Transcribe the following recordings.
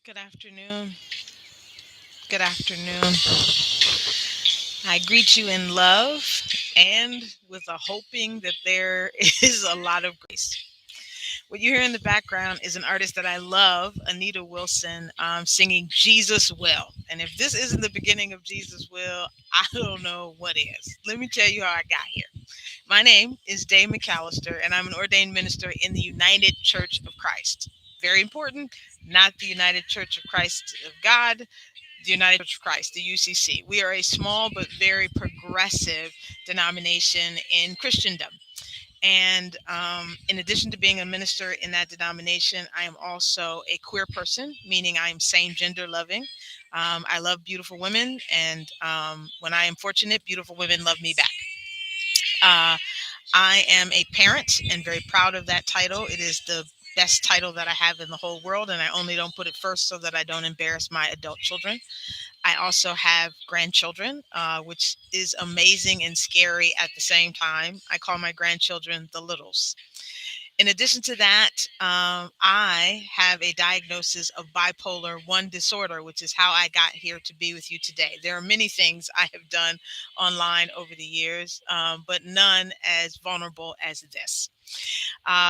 Good afternoon. Good afternoon. I greet you in love and with a hoping that there is a lot of grace. What you hear in the background is an artist that I love, Anita Wilson, singing Jesus Will. And if this isn't the beginning of Jesus Will, I don't know what is. Let me tell you how I got here. My name is Dave McAllister, and I'm an ordained minister in the United Church of Christ. Very important, not the United Church of Christ of God, the United Church of Christ, the UCC. We are a small but very progressive denomination in Christendom. And in addition to being a minister in that denomination, I am also a queer person, meaning I am same gender loving. I love beautiful women, and when I am fortunate, beautiful women love me back. Uh, I am a parent and very proud of that title. It is the best title that I have in the whole world, and I only don't put it first so that I don't embarrass my adult children. I also have grandchildren, which is amazing and scary at the same time. I call my grandchildren the littles. In addition to that, I have a diagnosis of bipolar 1 disorder, which is how I got here to be with you today. There are many things I have done online over the years, but none as vulnerable as this.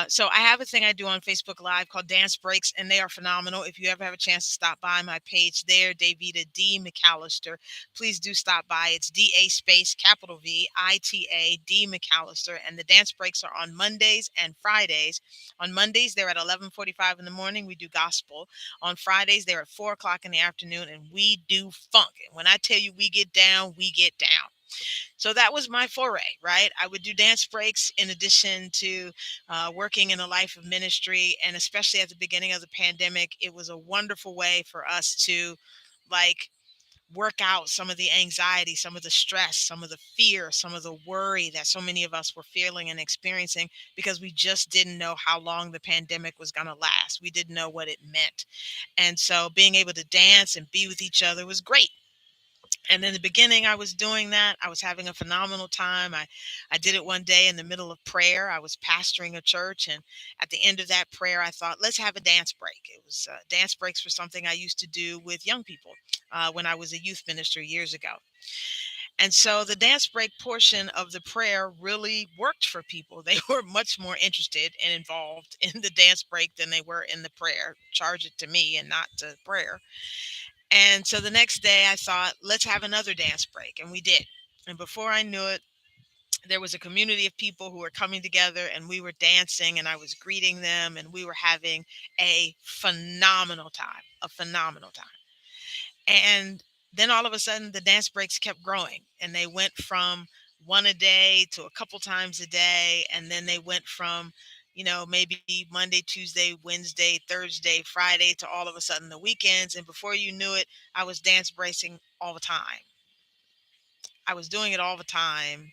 So I have a thing I do on Facebook Live called Dance Breaks, and they are phenomenal. If you ever have a chance to stop by my page there, Davita D. McAllister, please do stop by. It's DA space capital VITA D McAllister, and the dance breaks are on Mondays and Fridays. On Mondays, they're at 11:45 in the morning. We do gospel. On Fridays, they're at 4 o'clock in the afternoon, and we do funk. And when I tell you we get down, we get down. So that was my foray, right? I would do dance breaks in addition to working in a life of ministry. And especially at the beginning of the pandemic, it was a wonderful way for us to like work out some of the anxiety, some of the stress, some of the fear, some of the worry that so many of us were feeling and experiencing because we just didn't know how long the pandemic was going to last. We didn't know what it meant. And so being able to dance and be with each other was great. And in the beginning, I was doing that. I was having a phenomenal time. I did it one day in the middle of prayer. I was pastoring a church. And at the end of that prayer, I thought, let's have a dance break. It was dance breaks for something I used to do with young people when I was a youth minister years ago. And so the dance break portion of the prayer really worked for people. They were much more interested and involved in the dance break than they were in the prayer. Charge it to me and not to prayer. And so the next day I thought, let's have another dance break. And we did. And before I knew it, there was a community of people who were coming together and we were dancing and I was greeting them and we were having a phenomenal time, a phenomenal time. And then all of a sudden the dance breaks kept growing and they went from one a day to a couple times a day. And then they went from, maybe Monday, Tuesday, Wednesday, Thursday, Friday to all of a sudden the weekends. And before you knew it, I was dance bracing all the time. I was doing it all the time,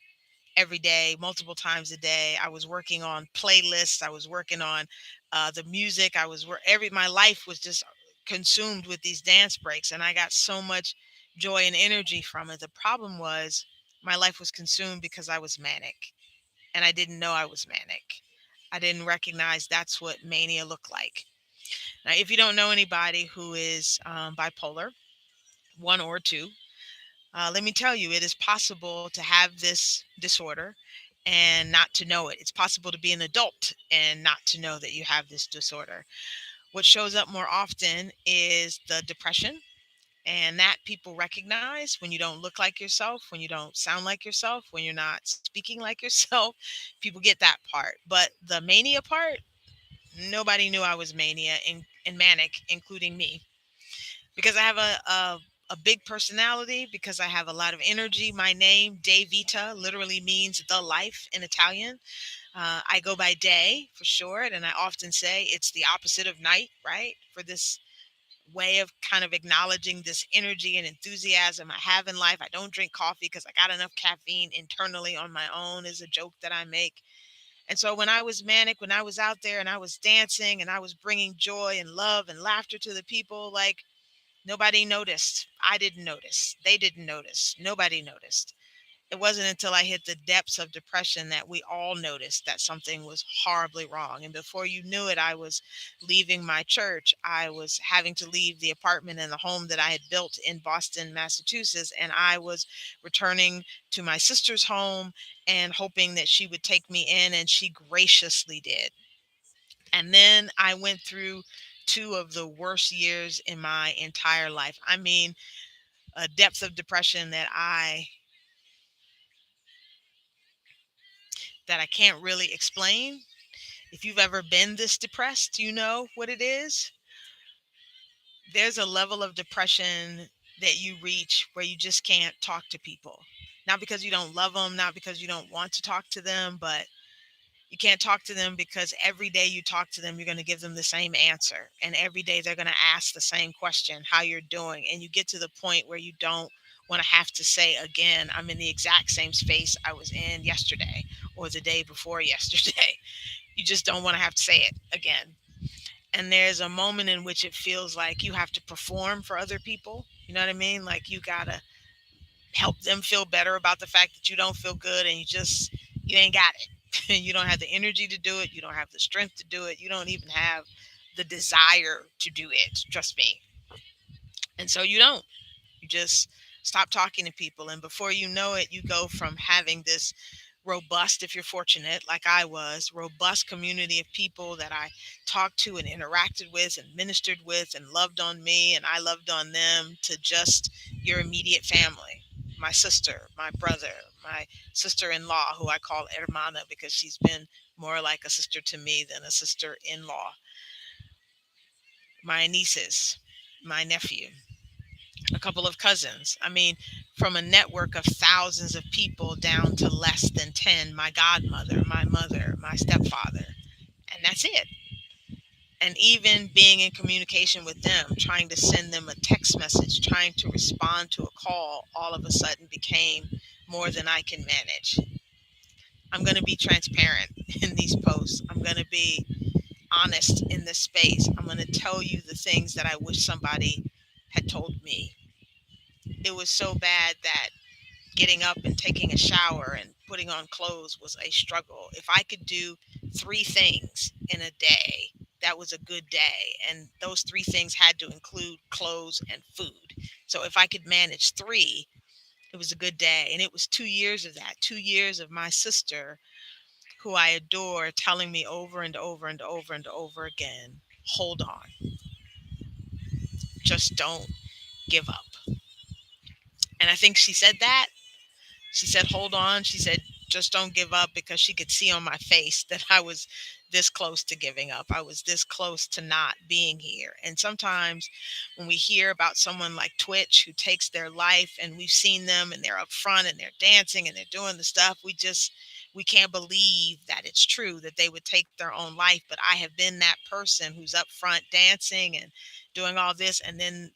every day, multiple times a day. I was working on playlists. I was working on the music. My life was just consumed with these dance breaks, and I got so much joy and energy from it. The problem was my life was consumed because I was manic, and I didn't know I was manic. I didn't recognize that's what mania looked like. Now, if you don't know anybody who is bipolar, 1 or 2, let me tell you, it is possible to have this disorder and not to know it. It's possible to be an adult and not to know that you have this disorder. What shows up more often is the depression, and that people recognize when you don't look like yourself, when you don't sound like yourself, when you're not speaking like yourself. People get that part. But the mania part, nobody knew I was mania and manic, including me, because I have a big personality, because I have a lot of energy. My name, De Vita, literally means the life in Italian. I go by day for short, and I often say it's the opposite of night, right? For this way of kind of acknowledging this energy and enthusiasm I have in life. I don't drink coffee because I got enough caffeine internally on my own, is a joke that I make. And so when I was manic, when I was out there and I was dancing and I was bringing joy and love and laughter to the people, nobody noticed. I didn't notice. They didn't notice. Nobody noticed. It wasn't until I hit the depths of depression that we all noticed that something was horribly wrong. And before you knew it, I was leaving my church. I was having to leave the apartment and the home that I had built in Boston, Massachusetts. And I was returning to my sister's home and hoping that she would take me in. And she graciously did. And then I went through two of the worst years in my entire life. I mean, a depth of depression that I can't really explain. If you've ever been this depressed, you know what it is. There's a level of depression that you reach where you just can't talk to people. Not because you don't love them, not because you don't want to talk to them, but you can't talk to them because every day you talk to them, you're going to give them the same answer. And every day they're going to ask the same question, how you're doing. And you get to the point where you don't want to have to say again, I'm in the exact same space I was in yesterday or the day before yesterday. You just don't want to have to say it again. And there's a moment in which it feels like you have to perform for other people. You know what I mean? Like you got to help them feel better about the fact that you don't feel good and you ain't got it. You don't have the energy to do it. You don't have the strength to do it. You don't even have the desire to do it. Trust me. And so you don't. You just stop talking to people. And before you know it, you go from having this robust, if you're fortunate, like I was, robust community of people that I talked to and interacted with and ministered with and loved on me and I loved on them, to just your immediate family. My sister, my brother, my sister-in-law, who I call hermana because she's been more like a sister to me than a sister-in-law, my nieces, my nephew, a couple of cousins. I mean, from a network of thousands of people down to less than 10, my godmother, my mother, my stepfather. And that's it. And even being in communication with them, trying to send them a text message, trying to respond to a call, all of a sudden became more than I can manage. I'm going to be transparent in these posts. I'm going to be honest in this space. I'm going to tell you the things that I wish somebody had told me. It was so bad that getting up and taking a shower and putting on clothes was a struggle. If I could do three things in a day, that was a good day. And those three things had to include clothes and food. So if I could manage three, it was a good day. And it was 2 years of that, 2 years of my sister, who I adore, telling me over and over and over and over again, hold on, just don't give up. And I think she said that. She said, hold on. She said, just don't give up, because she could see on my face that I was this close to giving up. I was this close to not being here. And sometimes when we hear about someone like Twitch who takes their life, and we've seen them and they're up front and they're dancing and they're doing the stuff, we can't believe that it's true that they would take their own life. But I have been that person who's up front dancing and doing all this, and then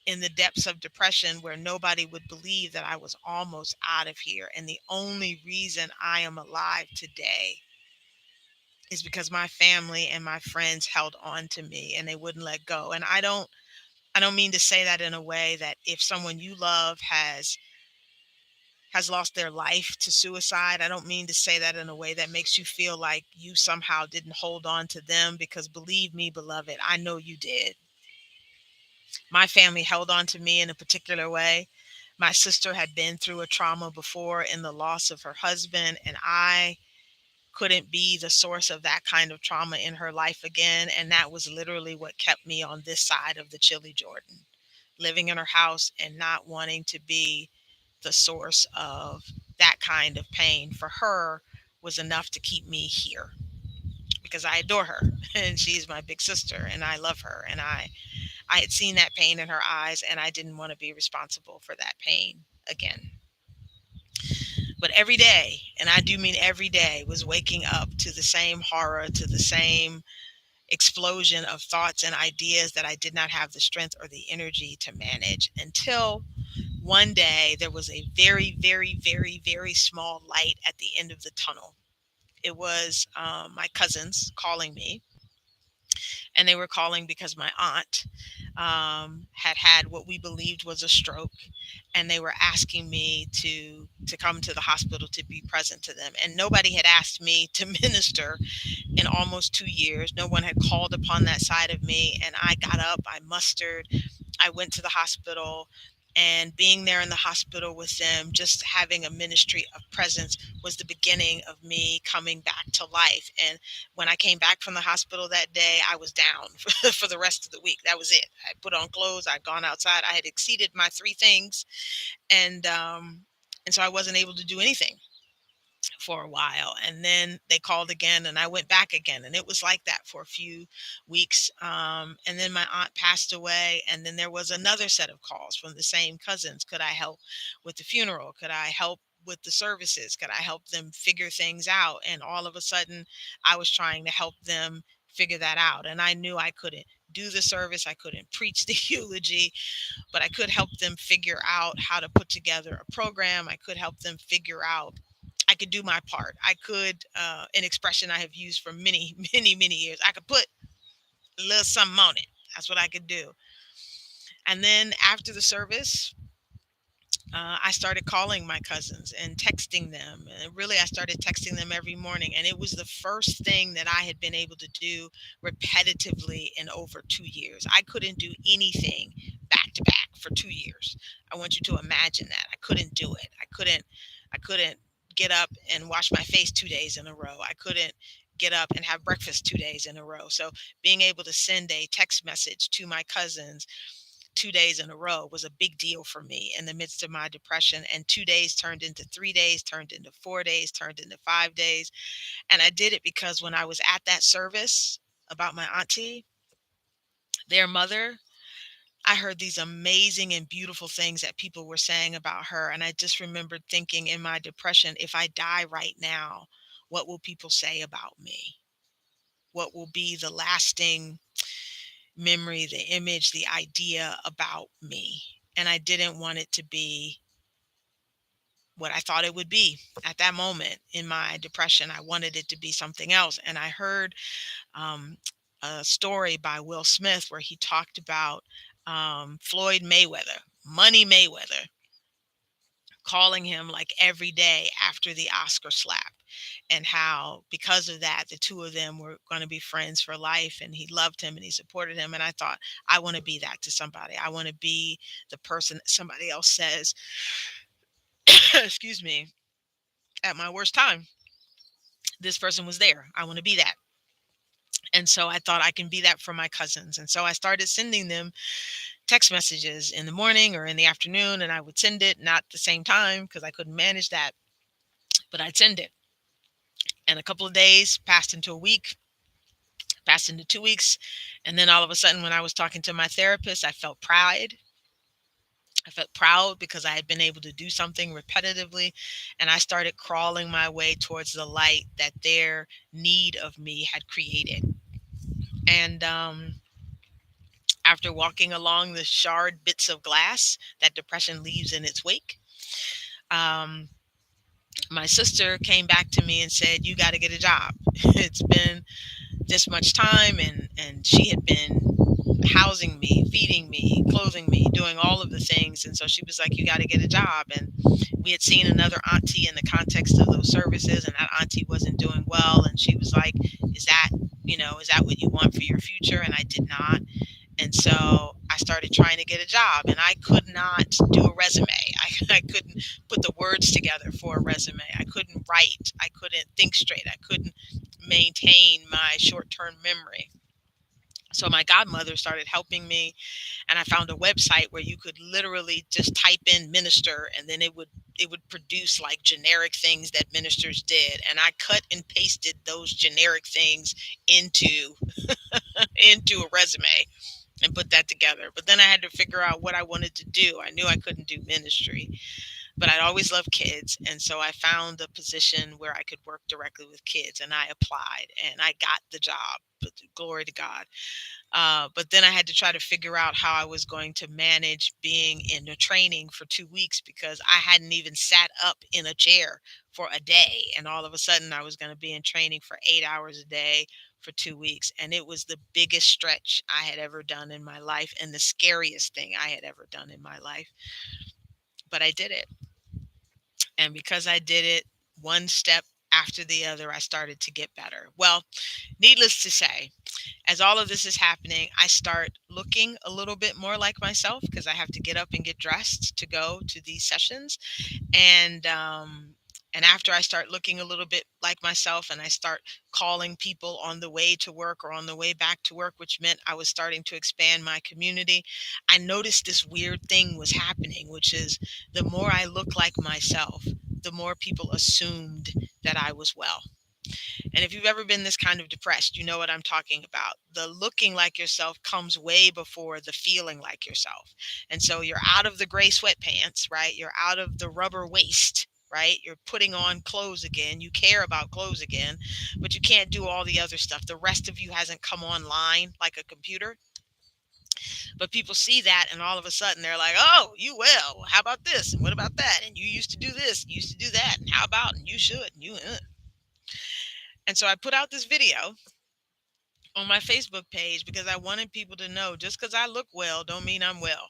in the depths of depression where nobody would believe that I was almost out of here. And the only reason I am alive today is because my family and my friends held on to me and they wouldn't let go. And I don't mean to say that in a way that if someone you love has lost their life to suicide, I don't mean to say that in a way that makes you feel like you somehow didn't hold on to them, because believe me, beloved, I know you did. My family held on to me in a particular way. My sister had been through a trauma before in the loss of her husband, and I couldn't be the source of that kind of trauma in her life again. And that was literally what kept me on this side of the chilly Jordan, living in her house and not wanting to be the source of that kind of pain for her was enough to keep me here, because I adore her and she's my big sister and I love her, and I had seen that pain in her eyes and I didn't want to be responsible for that pain again. But every day, and I do mean every day, was waking up to the same horror, to the same explosion of thoughts and ideas that I did not have the strength or the energy to manage, until one day there was a very, very, very, very small light at the end of the tunnel. It was my cousins calling me, and they were calling because my aunt had had what we believed was a stroke, and they were asking me to come to the hospital to be present to them. And nobody had asked me to minister in almost 2 years. No one had called upon that side of me. And I got up, I mustered, I went to the hospital, and being there in the hospital with them, just having a ministry of presence was the beginning of me coming back to life. And when I came back from the hospital that day, I was down for the rest of the week. That was it. I put on clothes, I'd gone outside, I had exceeded my three things, and so I wasn't able to do anything for a while. And then they called again, and I went back again, and it was like that for a few weeks. And then my aunt passed away, and then there was another set of calls from the same cousins. Could I help with the funeral? Could I help with the services? Could I help them figure things out? And all of a sudden I was trying to help them figure that out, and I knew I couldn't do the service, I couldn't preach the eulogy, but I could help them figure out how to put together a program. I could help them figure out, I could do my part. I could, an expression I have used for many, many, many years, I could put a little something on it. That's what I could do. And then after the service, I started calling my cousins and texting them. And really, I started texting them every morning. And it was the first thing that I had been able to do repetitively in over 2 years. I couldn't do anything back to back for 2 years. I want you to imagine that. I couldn't do it. I couldn't get up and wash my face 2 days in a row. I couldn't get up and have breakfast 2 days in a row. So being able to send a text message to my cousins 2 days in a row was a big deal for me in the midst of my depression. And 2 days turned into 3 days, turned into 4 days, turned into 5 days. And I did it because when I was at that service about my auntie, their mother, I heard these amazing and beautiful things that people were saying about her. And I just remembered thinking in my depression, if I die right now, what will people say about me? What will be the lasting memory, the image, the idea about me? And I didn't want it to be what I thought it would be at that moment in my depression. I wanted it to be something else. And I heard um, a story by Will Smith where he talked about Floyd Mayweather, Money Mayweather, calling him like every day after the Oscar slap, and how because of that the two of them were going to be friends for life, and he loved him and he supported him. And I thought, I want to be that to somebody. I want to be the person that somebody else says excuse me, at my worst time, this person was there. I want to be that. And so I thought I can be that for my cousins. And so I started sending them text messages in the morning or in the afternoon, and I would send it not the same time because I couldn't manage that, but I'd send it. And a couple of days passed into a week, passed into 2 weeks. And then all of a sudden, when I was talking to my therapist, I felt pride. I felt proud because I had been able to do something repetitively. And I started crawling my way towards the light that their need of me had created. And after walking along the charred bits of glass that depression leaves in its wake, um, my sister came back to me and said, "You got to get a job." It's been this much time, and she had been housing me, feeding me, clothing me, doing all of the things. And so she was like, "You got to get a job." And we had seen another auntie in the context of those services, and that auntie wasn't doing well. And she was like, is that what you want for your future? And I did not. And so I started trying to get a job, and I could not do a resume. I couldn't put the words together for a resume. I couldn't write. I couldn't think straight. I couldn't maintain my short term memory. So my godmother started helping me, and I found a website where you could literally just type in minister, and then it would produce like generic things that ministers did. And I cut and pasted those generic things into into a resume and put that together. But then I had to figure out what I wanted to do. I knew I couldn't do ministry, but I'd always loved kids. And so I found a position where I could work directly with kids, and I applied and I got the job. But glory to God. But then I had to try to figure out how I was going to manage being in a training for 2 weeks because I hadn't even sat up in a chair for a day. And all of a sudden I was going to be in training for 8 hours a day for 2 weeks. And it was the biggest stretch I had ever done in my life and the scariest thing I had ever done in my life. But I did it. And because I did it one step after the other, I started to get better. Well, needless to say, as all of this is happening, I start looking a little bit more like myself because I have to get up and get dressed to go to these sessions. And and after I start looking a little bit like myself, and I start calling people on the way to work or on the way back to work, which meant I was starting to expand my community, I noticed this weird thing was happening, which is the more I look like myself, the more people assumed that I was well. And if you've ever been this kind of depressed, you know what I'm talking about. The looking like yourself comes way before the feeling like yourself. And so you're out of the gray sweatpants, right? You're out of the rubber waist, right? You're putting on clothes again. You care about clothes again, but you can't do all the other stuff. The rest of you hasn't come online like a computer. But people see that, and all of a sudden they're like, oh, you well, how about this? And what about that? And you used to do this, you used to do that. And how about, and you should, and you. And so I put out this video on my Facebook page because I wanted people to know just because I look well don't mean I'm well.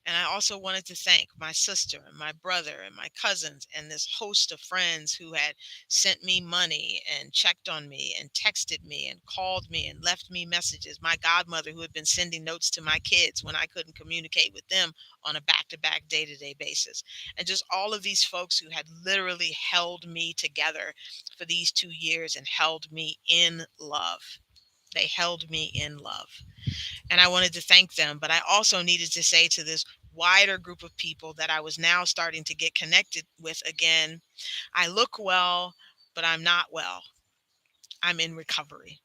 And I also wanted to thank my sister and my brother and my cousins and this host of friends who had sent me money and checked on me and texted me and called me and left me messages. My godmother, who had been sending notes to my kids when I couldn't communicate with them on a back to back, day to day basis. And just all of these folks who had literally held me together for these 2 years and held me in love. They held me in love. And I wanted to thank them. But I also needed to say to this wider group of people that I was now starting to get connected with again, I look well, but I'm not well. I'm in recovery.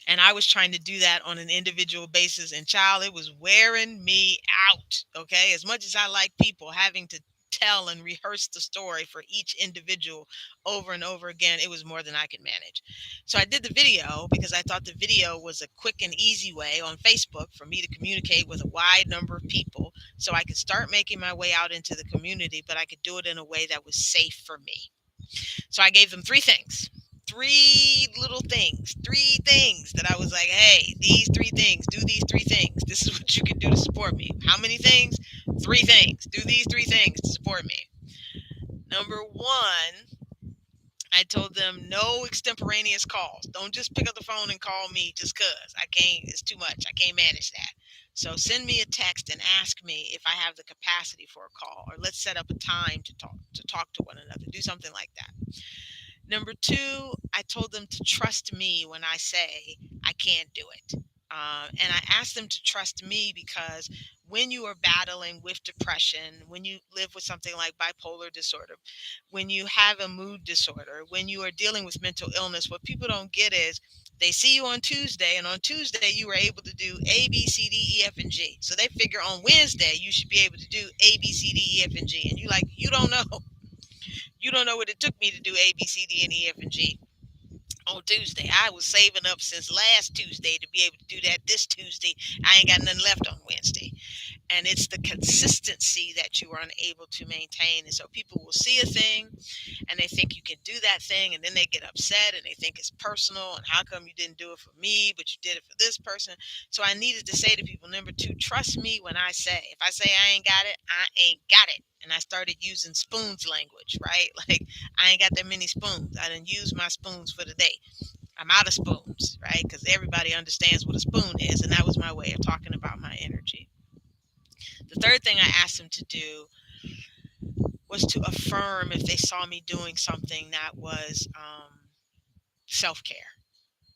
And I was trying to do that on an individual basis. And child, it was wearing me out. Okay. As much as I like people having to tell and rehearse the story for each individual over and over again, it was more than I could manage. So I did the video because I thought the video was a quick and easy way on Facebook for me to communicate with a wide number of people so I could start making my way out into the community, but I could do it in a way that was safe for me. So I gave them three things, three little things, three things that I was like, hey, these three things, do these three things. This is what you can do to support me. How many things? Three things. Do these three things to support me. Number one, I told them no extemporaneous calls. Don't just pick up the phone and call me just because. I can't, it's too much. I can't manage that. So send me a text and ask me if I have the capacity for a call, or let's set up a time to talk to one another. Do something like that. Number two, I told them to trust me when I say I can't do it. And I asked them to trust me because when you are battling with depression, when you live with something like bipolar disorder, when you have a mood disorder, when you are dealing with mental illness, what people don't get is they see you on Tuesday, and on Tuesday you were able to do A, B, C, D, E, F, and G. So they figure on Wednesday you should be able to do A, B, C, D, E, F, and G. And you like, you don't know. You don't know what it took me to do A, B, C, D, and E, F, and G on Tuesday. I was saving up since last Tuesday to be able to do that this Tuesday. I ain't got nothing left on Wednesday. And it's the consistency that you are unable to maintain. And so people will see a thing and they think you can do that thing, and then they get upset and they think it's personal, and how come you didn't do it for me but you did it for this person. So I needed to say to people, number two, trust me when I say, if I say I ain't got it, I ain't got it. And I started using spoons language, right? Like, I ain't got that many spoons. I didn't use my spoons for the day. I'm out of spoons, right? Because everybody understands what a spoon is. And that was my way of talking about my energy. The third thing I asked them to do was to affirm if they saw me doing something that was self-care,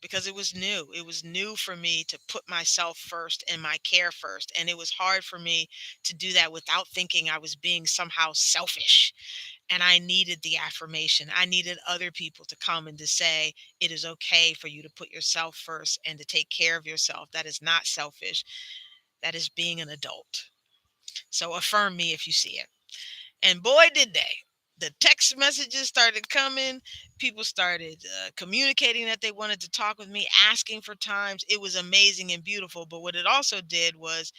because it was new. It was new for me to put myself first and my care first. And it was hard for me to do that without thinking I was being somehow selfish. And I needed the affirmation. I needed other people to come and to say, it is okay for you to put yourself first and to take care of yourself. That is not selfish. That is being an adult. So affirm me if you see it. And boy, did they. The text messages started coming. People started communicating that they wanted to talk with me, asking for times. It was amazing and beautiful. But what it also did was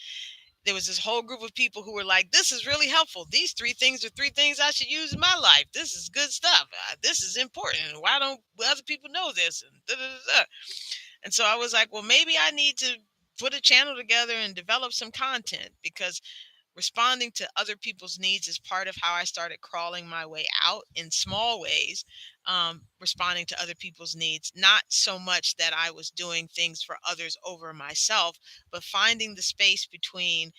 there was this whole group of people who were like, this is really helpful. These three things are three things I should use in my life. This is good stuff. This is important. Why don't other people know this? And da, da, da, da. And so I was like, well, maybe I need to put a channel together and develop some content, because responding to other people's needs is part of how I started crawling my way out in small ways, responding to other people's needs. Not so much that I was doing things for others over myself, but finding the space between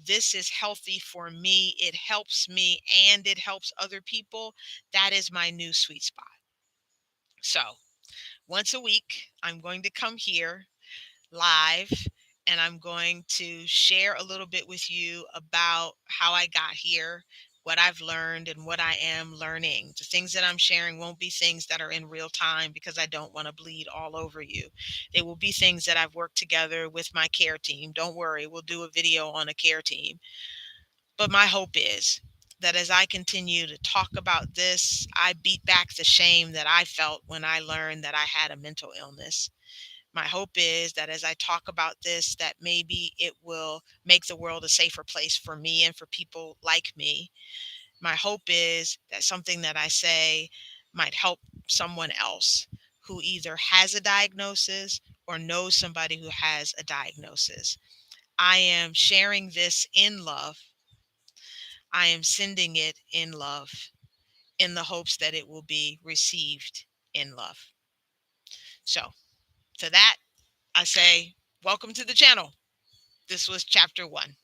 this is healthy for me, it helps me, and it helps other people. That is my new sweet spot. So once a week, I'm going to come here live, and I'm going to share a little bit with you about how I got here, what I've learned, and what I am learning. The things that I'm sharing won't be things that are in real time, because I don't want to bleed all over you. They will be things that I've worked together with my care team. Don't worry, we'll do a video on a care team. But my hope is that as I continue to talk about this, I beat back the shame that I felt when I learned that I had a mental illness. My hope is that as I talk about this, that maybe it will make the world a safer place for me and for people like me. My hope is that something that I say might help someone else who either has a diagnosis or knows somebody who has a diagnosis. I am sharing this in love. I am sending it in love, in the hopes that it will be received in love. So, to that, I say, welcome to the channel. This was chapter 1.